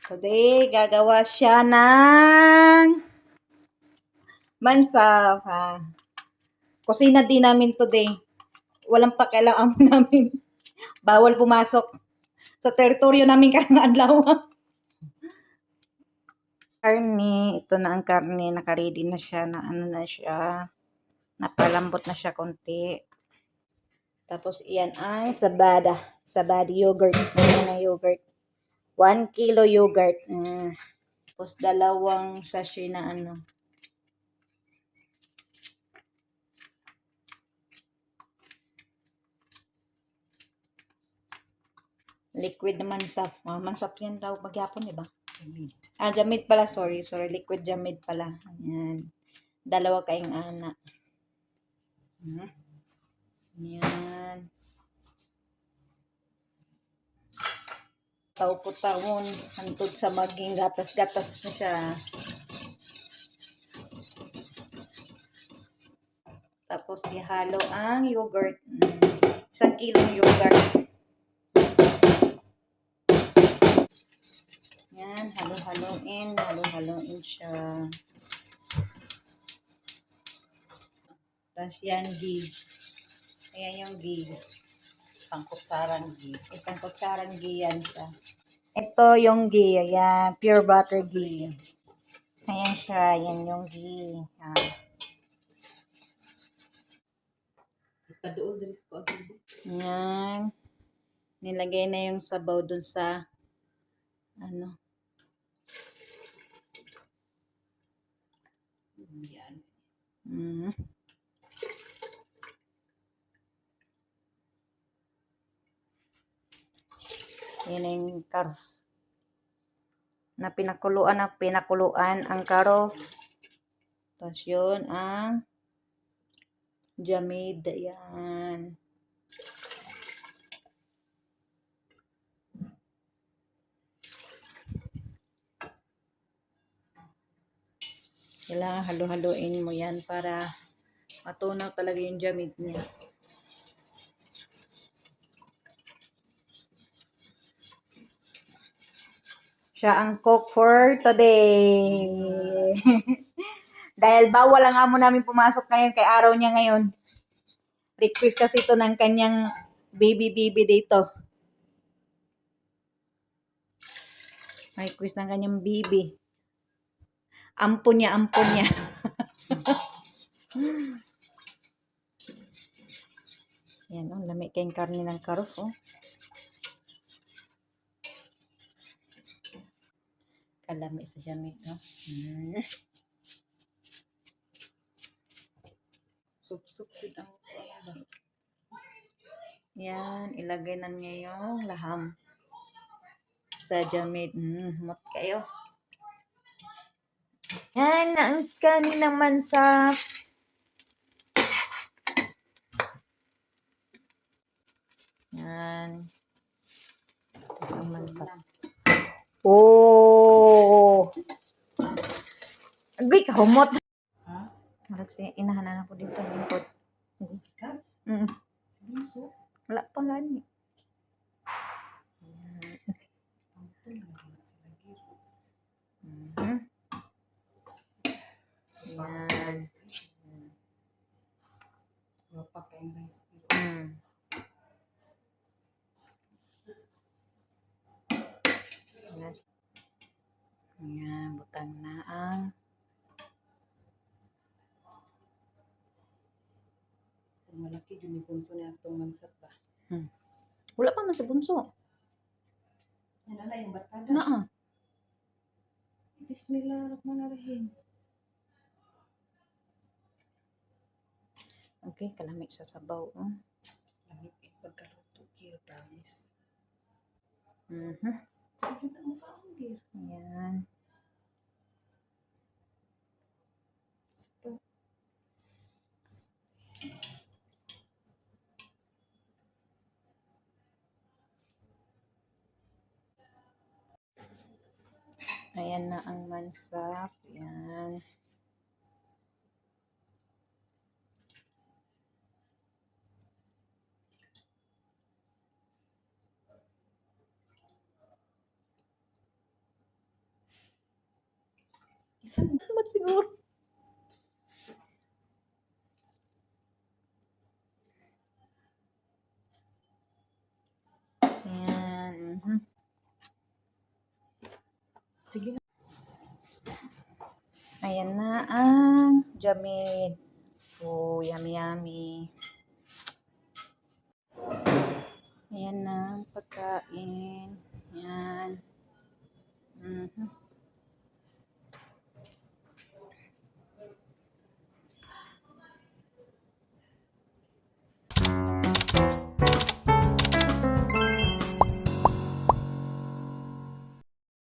Today, gagawa siya ng mansaf, ha. Kusina din namin today. Walang pakialam namin. Bawal pumasok sa teritoryo namin karang adlaw. Karne, ito na ang karne. Nakaready na siya, na ano na siya. Napalambot na siya konti. Tapos, iyan ang sabada. Sabada yogurt. Iyan ang yogurt. 1 kilo yogurt. Tapos, 2 sachet na ano. Liquid na mansaf. Mansaf yan daw magyapon, di ba? Jamid. Jamid pala. Sorry. Liquid jamid pala. Ayan. 2 kaing ana. Ayan. Tao-tawon. Hantod sa maging gatas-gatas na siya. Tapos, ihalo ang yogurt. 1 kilong yogurt. Yan, halo-haloin siya. Tapos yan, ghee. Ayan yung ghee. Isang kutsarang ghee yan siya. Ito yung ghee. Ayan, pure butter ghee. Ayan siya. Ayan yung ghee. Ayan. Nilagay na yung sabaw dun sa ano. Yan. Yan yung karof. Na pinakuluan ang karof. Tapos yun ang jamid. Yan. Kailangan halo-haloin mo yan para matunaw talaga yung jamid niya. Siya ang cook for today. Dahil bawal ang amo namin pumasok ngayon kay araw niya ngayon. Request kasi ito ng kanyang baby dito. Request ng kanyang baby. Ampon niya. Yan, lamig kayong karne ng karof, Kalami sa jamit, Sup-sup din ang Yan, ilagay na niya yung laham sa jamit. Mot kayo. Yan na ang kaninang mansaf. Yan. Ang mansaf. Oh! Agay, kahumot. Malag siya, inahanan ako dito. Lingkod. Wala pa nga ni. Yan. Yan, butang na ang malaki yun yung bunso niya itong mansap ba? Wala pa man sa bunso. Yan na yung barkada. Naa. Bismillahirrahmanirrahim. Okay, kalamig sa sabaw. Lamig pagkaluto, kill, promise. Ayan. Ayan na ang mansaf. Ayan. Salamat siguro. Ayan. Sige na. Ayan na ang Jamid. Oh, yummy yummy. Ayan na ang pagkain.